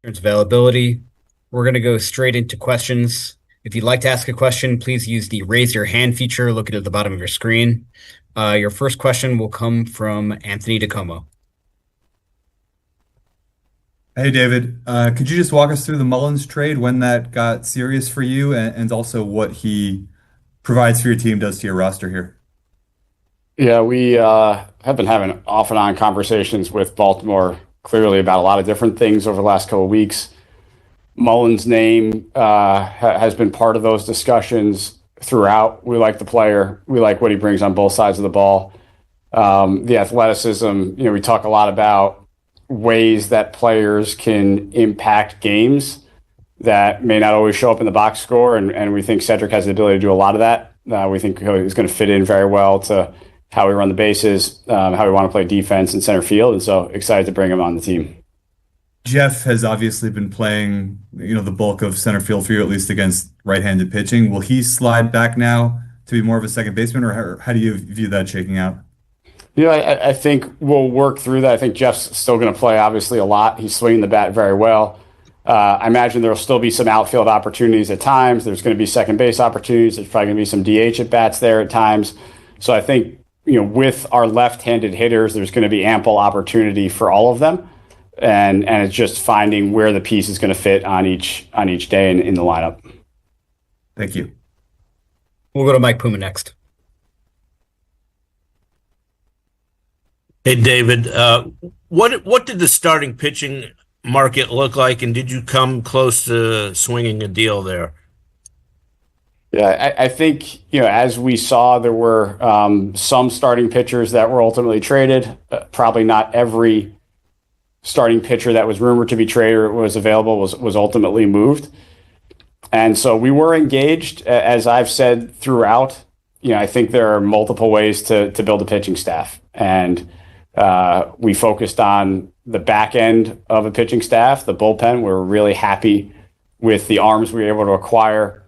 There's availability. We're going to go straight into questions. If you'd like to ask a question, please use the raise your hand feature located at the bottom of your screen. Your first question will come from Anthony DeComo. Hey, David. Could you just walk us through the Mullins trade, when that got serious for you, and also what he provides for your team, does to your roster here? Yeah, we have been having off and on conversations with Baltimore clearly about a lot of different things over the last couple of weeks. Mullins' name has been part of those discussions throughout. We like the player. We like what he brings on both sides of the ball. The athleticism, we talk a lot about ways that players can impact games that may not always show up in the box score, and we think Cedric has the ability to do a lot of that. We think he's going to fit in very well to how we run the bases, how we want to play defense and center field, and so excited to bring him on the team. Jeff has obviously been playing, the bulk of center field for you, at least against right-handed pitching. Will he slide back now to be more of a second baseman, or how do you view that shaking out? I think we'll work through that. I think Jeff's still going to play, obviously, a lot. He's swinging the bat very well. I imagine there will still be some outfield opportunities at times. There's going to be second base opportunities. There's probably going to be some DH at bats there at times. So I think, with our left-handed hitters, there's going to be ample opportunity for all of them. And it's just finding where the piece is going to fit on each day in the lineup. Thank you. We'll go to Mike Puma next. Hey, David, what did the starting pitching market look like, and did you come close to swinging a deal there? Yeah, I think, as we saw, there were some starting pitchers that were ultimately traded. Probably not every starting pitcher that was rumored to be traded or was available was ultimately moved. And so we were engaged, as I've said throughout. I think there are multiple ways to build a pitching staff. And we focused on the back end of a pitching staff, the bullpen. We're really happy with the arms we were able to acquire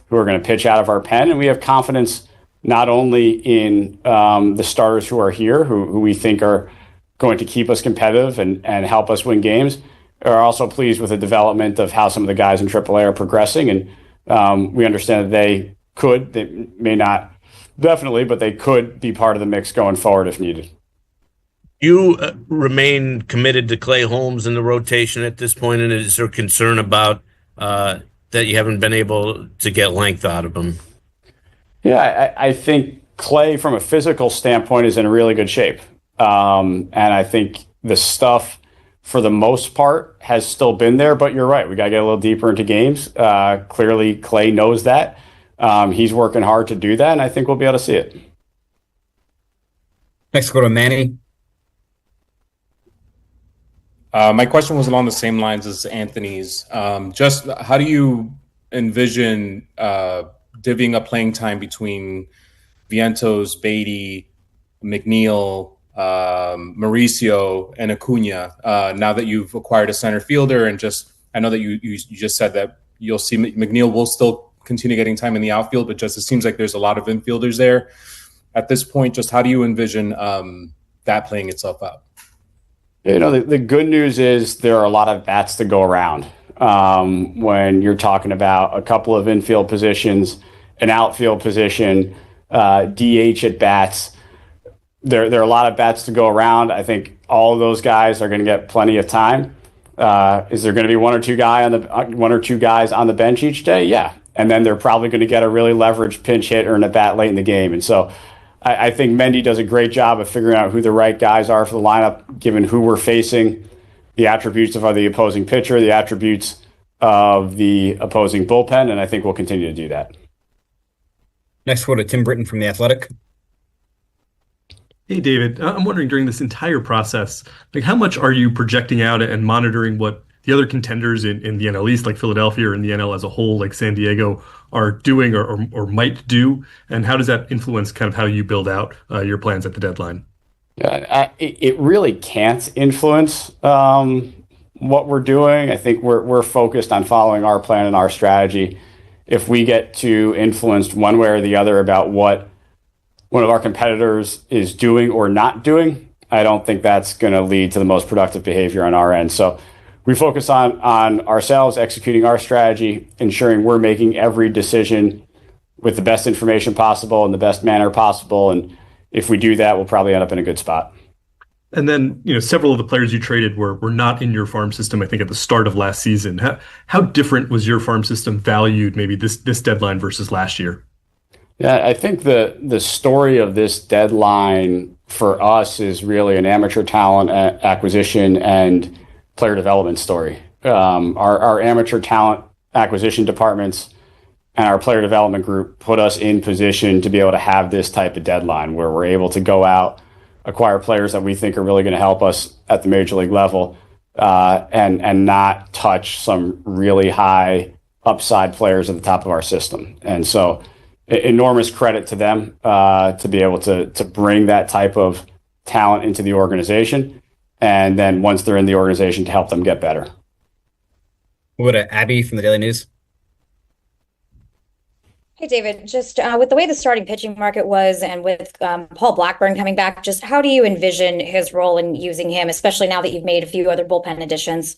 who are going to pitch out of our pen. And we have confidence not only in the starters who are here, who we think are going to keep us competitive and help us win games, are also pleased with the development of how some of the guys in AAA are progressing. And we understand that they may not definitely, but they could be part of the mix going forward if needed. You remain committed to Clay Holmes in the rotation at this point, and is there concern about that you haven't been able to get length out of him? Yeah, I think Clay, from a physical standpoint, is in really good shape. And I think the stuff, for the most part, has still been there. But you're right. We got to get a little deeper into games. Clearly, Clay knows that. He's working hard to do that, and I think we'll be able to see it. Next, go to Manny. My question was along the same lines as Anthony's. Just how do you envision divvying up playing time between Vientos, Beatty, McNeil, Mauricio, and Acuna, now that you've acquired a center fielder? And I know that you just said that you'll see McNeil will still continue getting time in the outfield, but just it seems like there's a lot of infielders there at this point. Just how do you envision that playing itself out? The good news is there are a lot of bats to go around. When you're talking about a couple of infield positions, an outfield position, DH at bats, there are a lot of bats to go around. I think all of those guys are going to get plenty of time. Is there going to be one or two guys on the bench each day? Yeah, and then they're probably going to get a really leveraged pinch hit or an at bat late in the game, and so. I think Mendy does a great job of figuring out who the right guys are for the lineup, given who we're facing, the attributes of the opposing pitcher, the attributes of the opposing bullpen, and I think we'll continue to do that. Next, we'll go to Tim Britton from The Athletic. Hey, David, I'm wondering, during this entire process, how much are you projecting out and monitoring what the other contenders in the NL East, like Philadelphia, or in the NL as a whole, like San Diego, are doing or might do? And how does that influence kind of how you build out your plans at the deadline? It really can't influence what we're doing. I think we're focused on following our plan and our strategy. If we get too influenced one way or the other about what one of our competitors is doing or not doing, I don't think that's going to lead to the most productive behavior on our end. So we focus on ourselves, executing our strategy, ensuring we're making every decision with the best information possible in the best manner possible. And if we do that, we'll probably end up in a good spot. And then, several of the players you traded were not in your farm system, I think, at the start of last season. How different was your farm system valued maybe this deadline versus last year? Yeah, I think the story of this deadline for us is really an amateur talent acquisition and player development story. Our amateur talent acquisition departments and our player development group put us in position to be able to have this type of deadline where we're able to go out, acquire players that we think are really going to help us at the major league level, and not touch some really high upside players at the top of our system. And so enormous credit to them to be able to bring that type of talent into the organization. And then once they're in the organization, to help them get better. We'll go to Abby from the Daily News. Hey, David, just with the way the starting pitching market was and with Paul Blackburn coming back, just how do you envision his role in using him, especially now that you've made a few other bullpen additions?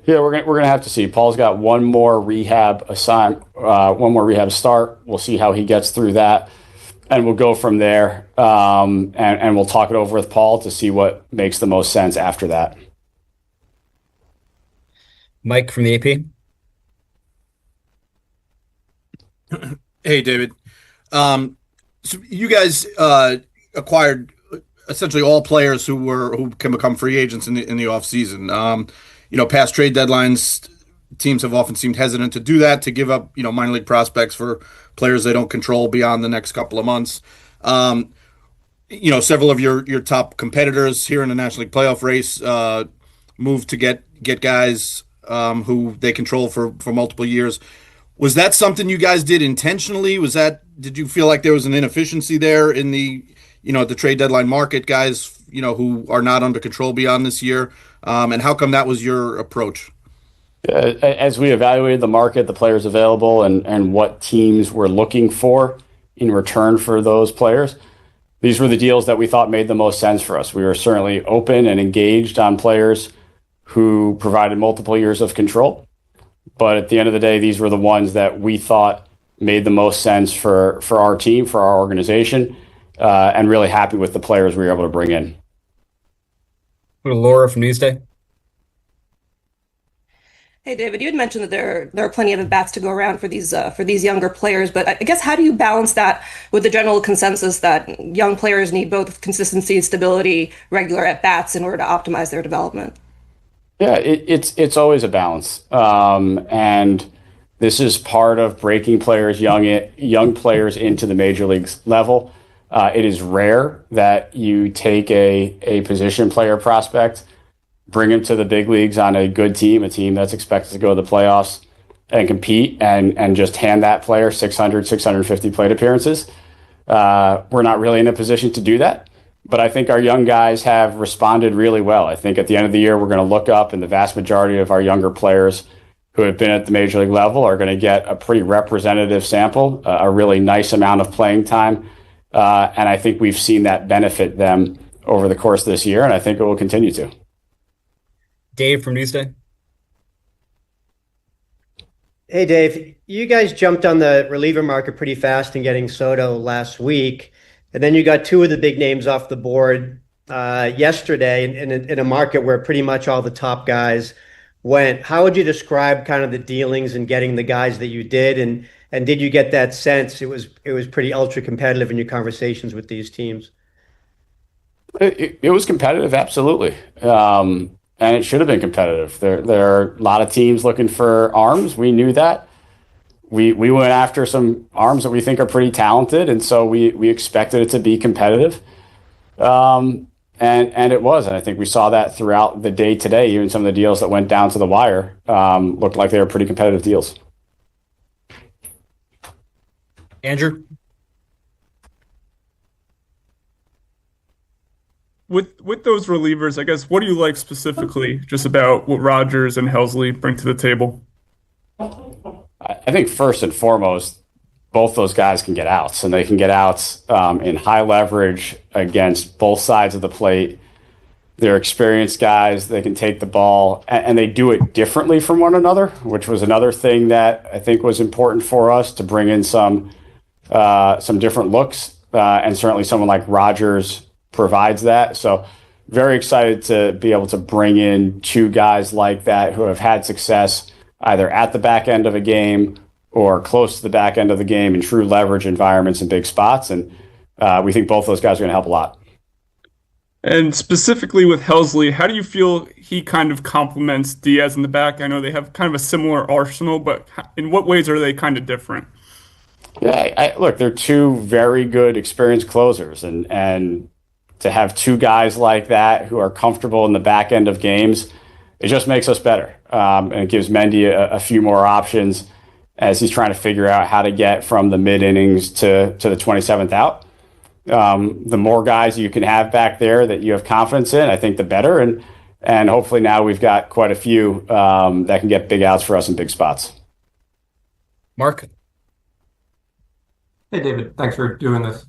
Yeah, we're gonna have to see. Paul's got one more rehab start. We'll see how he gets through that, and we'll go from there. And we'll talk it over with Paul to see what makes the most sense after that. Mike from the AP. Hey, David. So you guys acquired essentially all players who can become free agents in the off season. Past trade deadlines, teams have often seemed hesitant to do that, to give up minor league prospects for players they don't control beyond the next couple of months. Several of your top competitors here in the National League playoff race moved to get guys who they control for multiple years. Was that something you guys did intentionally? Did you feel like there was an inefficiency there in the trade deadline market, guys, who are not under control beyond this year? And how come that was your approach? As we evaluated the market, the players available, and what teams were looking for in return for those players, these were the deals that we thought made the most sense for us. We were certainly open and engaged on players who provided multiple years of control. But at the end of the day, these were the ones that we thought made the most sense for our team, for our organization, and really happy with the players we were able to bring in. Go to Laura from Newsday. Hey, David, you had mentioned that there are plenty of at-bats to go around for these younger players, but I guess how do you balance that with the general consensus that young players need both consistency, stability, regular at-bats in order to optimize their development? Yeah, it's always a balance, and this is part of breaking young players into the major leagues level. It is rare that you take a position player prospect, bring him to the big leagues on a good team, a team that's expected to go to the playoffs and compete, and just hand that player 600, 650 plate appearances. We're not really in a position to do that. But I think our young guys have responded really well. I think at the end of the year, we're going to look up, and the vast majority of our younger players who have been at the major league level are going to get a pretty representative sample, a really nice amount of playing time. And I think we've seen that benefit them over the course of this year, and I think it will continue to. Dave from Newsday. Hey, Dave, you guys jumped on the reliever market pretty fast in getting Soto last week. And then you got two of the big names off the board yesterday in a market where pretty much all the top guys went. How would you describe kind of the dealings and getting the guys that you did? And did you get that sense it was pretty ultra competitive in your conversations with these teams? It was competitive, absolutely. And it should have been competitive. There are a lot of teams looking for arms. We knew that. We went after some arms that we think are pretty talented, and so we expected it to be competitive. And it was. And I think we saw that throughout the day today. Even some of the deals that went down to the wire looked like they were pretty competitive deals. Andrew? With those relievers, I guess, what do you like specifically just about what Rogers and Helley bring to the table? I think first and foremost, both those guys can get outs, and they can get outs in high leverage against both sides of the plate. They're experienced guys. They can take the ball, and they do it differently from one another, which was another thing that I think was important for us to bring in some different looks. And certainly someone like Rogers provides that. So very excited to be able to bring in two guys like that who have had success either at the back end of a game or close to the back end of the game in true leverage environments and big spots. And we think both those guys are going to help a lot. And specifically with Helley, how do you feel he kind of complements Diaz in the back? I know they have kind of a similar arsenal, but in what ways are they kind of different? Yeah, look, they're two very good, experienced closers, and to have two guys like that who are comfortable in the back end of games, it just makes us better. And it gives Mendy a few more options as he's trying to figure out how to get from the mid innings to the 27th out. The more guys you can have back there that you have confidence in, I think the better. And hopefully now we've got quite a few that can get big outs for us in big spots. Mark? Hey, David, thanks for doing this.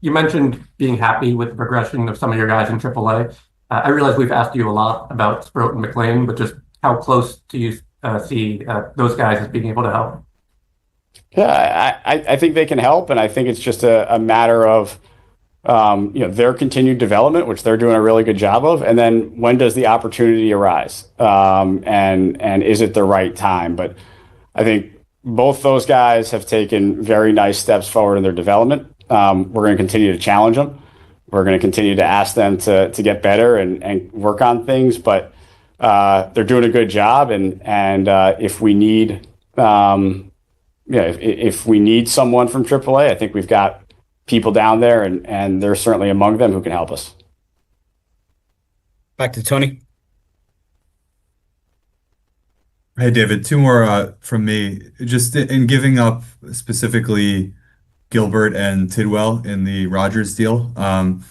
You mentioned being happy with the progression of some of your guys in TripleA. I realize we've asked you a lot about Sproat and McLean, but just how close do you see those guys as being able to help? Yeah, I think they can help, and I think it's just a matter of their continued development, which they're doing a really good job of, and then when does the opportunity arise, and is it the right time? But I think both those guys have taken very nice steps forward in their development. We're going to continue to challenge them. We're going to continue to ask them to get better and work on things, but they're doing a good job. And if we need, if we need someone from TripleA, I think we've got people down there, and they're certainly among them who can help us. Back to Tony. Hey, David, two more from me. Just in giving up specifically Gilbert and Tidwell in the Rogers deal,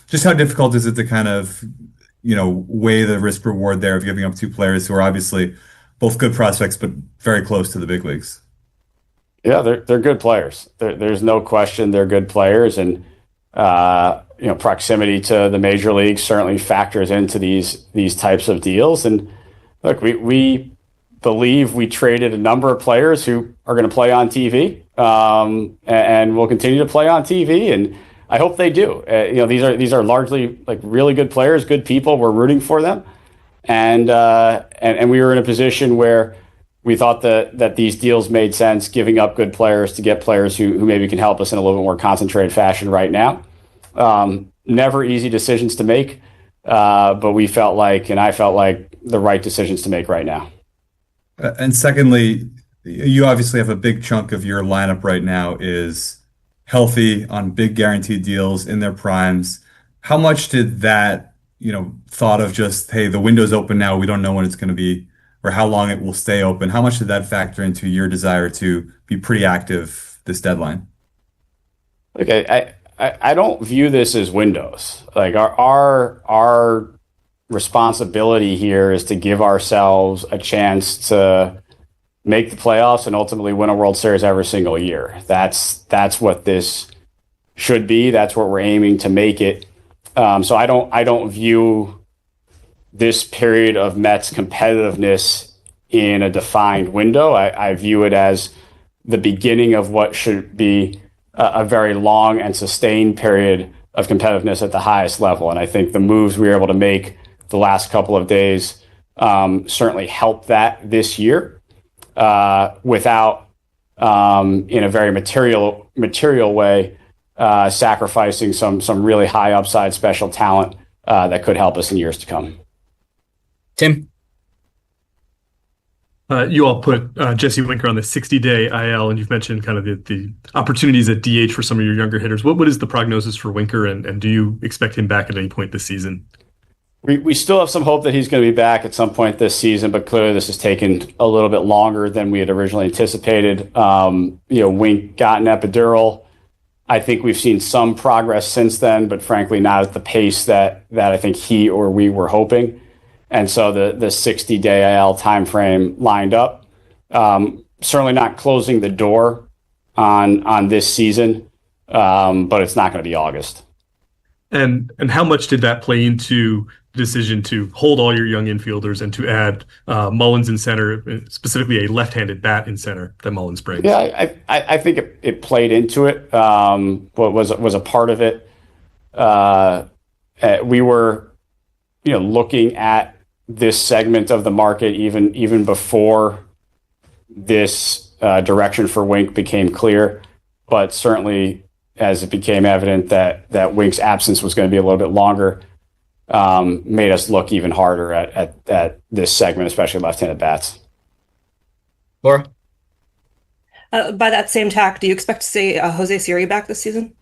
just how difficult is it to kind of, weigh the risk reward there of giving up two players who are obviously both good prospects, but very close to the big leagues? Yeah, they're good players. There's no question they're good players, and proximity to the major leagues certainly factors into these types of deals. And look, we believe we traded a number of players who are going to play on TV, and will continue to play on TV, and I hope they do. These are largely like really good players, good people. We're rooting for them, and we were in a position where we thought that these deals made sense, giving up good players to get players who maybe can help us in a little bit more concentrated fashion right now. Never easy decisions to make, but I felt like the right decisions to make right now. And secondly, you obviously have a big chunk of your lineup right now is healthy on big guaranteed deals in their primes. How much did that, thought of just, hey, the window's open now, we don't know when it's going to be or how long it will stay open, how much did that factor into your desire to be pretty active this deadline? Okay, I don't view this as windows. Like our responsibility here is to give ourselves a chance to make the playoffs and ultimately win a World Series every single year. That's what this should be. That's what we're aiming to make it. So I don't view this period of Mets competitiveness in a defined window. I view it as the beginning of what should be a very long and sustained period of competitiveness at the highest level. And I think the moves we were able to make the last couple of days certainly helped that this year without, in a very material way, sacrificing some really high upside special talent that could help us in years to come. Tim? You all put Jesse Winker on the 60-day IL, and you've mentioned kind of the opportunities at DH for some of your younger hitters. What is the prognosis for Winker, and do you expect him back at any point this season? We still have some hope that he's going to be back at some point this season, but clearly this has taken a little bit longer than we had originally anticipated. Wink got an epidural. I think we've seen some progress since then, but frankly not at the pace that I think he or we were hoping. And so the 60-day IL timeframe lined up. Certainly not closing the door on this season, but it's not going to be August. And how much did that play into the decision to hold all your young infielders and to add Mullins in center, specifically a left-handed bat in center that Mullins brings? Yeah, I think it played into it. What was a part of it. We were, looking at this segment of the market even before this direction for Wink became clear, but certainly as it became evident that Wink's absence was going to be a little bit longer, made us look even harder at this segment, especially left-handed bats. Laura? By that same tack, do you expect to see Jose Siri back this season?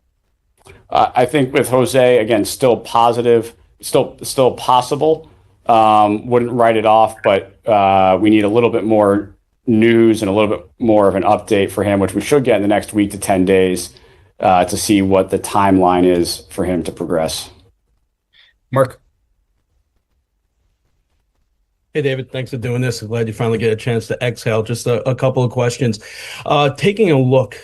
I think with Jose, again, still positive, still possible. Wouldn't write it off, but we need a little bit more news and a little bit more of an update for him, which we should get in the next week to 10 days to see what the timeline is for him to progress. Mark? Hey, David, thanks for doing this. I'm glad you finally get a chance to exhale. Just a couple of questions. Taking a look,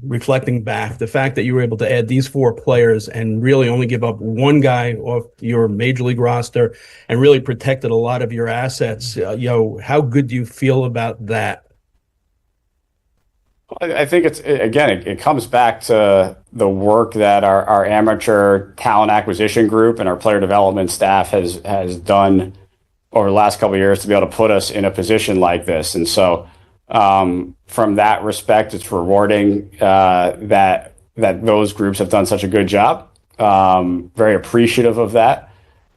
reflecting back, the fact that you were able to add these 4 players and really only give up one guy off your major league roster and really protected a lot of your assets, how good do you feel about that? I think it comes back to the work that our amateur talent acquisition group and our player development staff has done over the last couple of years to be able to put us in a position like this. And so from that respect, it's rewarding that those groups have done such a good job. Very appreciative of that.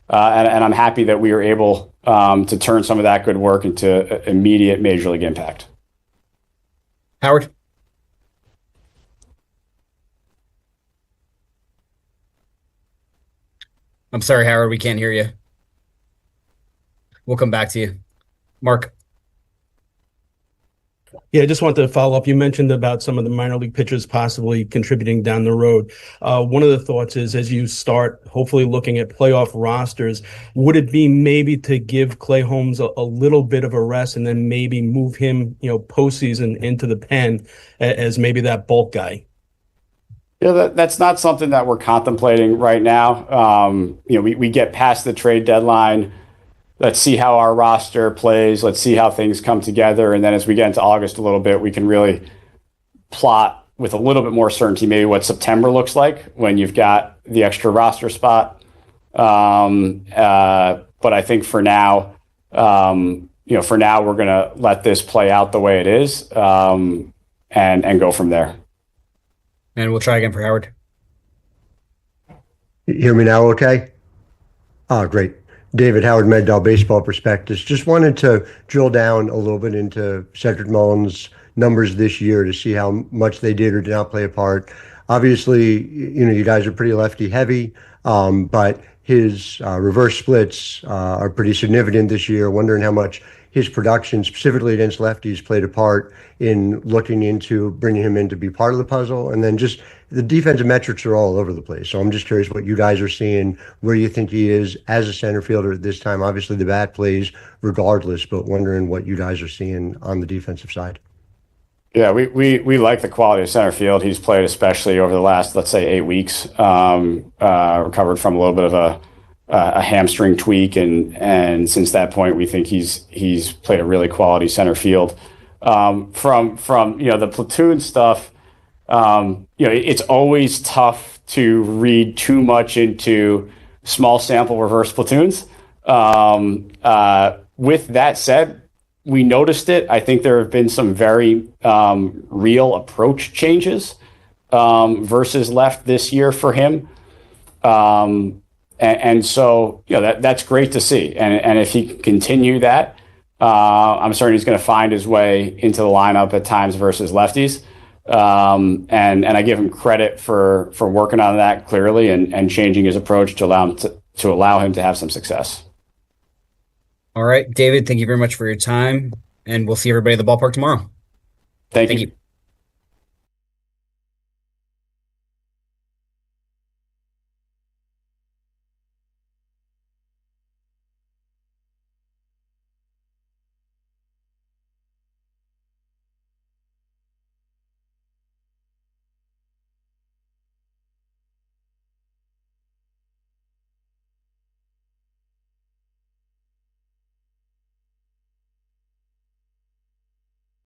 And I'm happy that we were able to turn some of that good work into immediate major league impact. Howard? I'm sorry, Howard, we can't hear you. We'll come back to you. Mark? Yeah, I just wanted to follow up. You mentioned about some of the minor league pitchers possibly contributing down the road. One of the thoughts is, as you start hopefully looking at playoff rosters, would it be maybe to give Clay Holmes a little bit of a rest and then maybe move him, postseason into the pen as maybe that bulk guy? Yeah, that's not something that we're contemplating right now. We get past the trade deadline. Let's see how our roster plays. Let's see how things come together. And then as we get into August a little bit, we can really plot with a little bit more certainty maybe what September looks like when you've got the extra roster spot. But I think for now, we're going to let this play out the way it is and go from there. And we'll try again for Howard. You hear me now okay? Oh, great. David, Howard, Med Baseball Prospectus. Just wanted to drill down a little bit into Cedric Mullins' numbers this year to see how much they did or did not play a part. Obviously, you guys are pretty lefty heavy, but his reverse splits are pretty significant this year. Wondering how much his production, specifically against lefties, played a part in looking into bringing him in to be part of the puzzle. And then just the defensive metrics are all over the place. So I'm just curious what you guys are seeing, where you think he is as a center fielder at this time. Obviously, the bat plays regardless, but wondering what you guys are seeing on the defensive side. Yeah, we like the quality of center field. He's played especially over the last, let's say, 8 weeks, recovered from a little bit of a hamstring tweak. And since that point, we think he's played a really quality center field. From the platoon stuff, it's always tough to read too much into small sample reverse platoons. With that said, we noticed it. I think there have been some very real approach changes versus left this year for him. And so, that's great to see. And if he can continue that, I'm certain he's going to find his way into the lineup at times versus lefties. And I give him credit for working on that clearly and changing his approach to allow him to have some success. All right, David, thank you very much for your time, and we'll see everybody at the ballpark tomorrow. Thank you.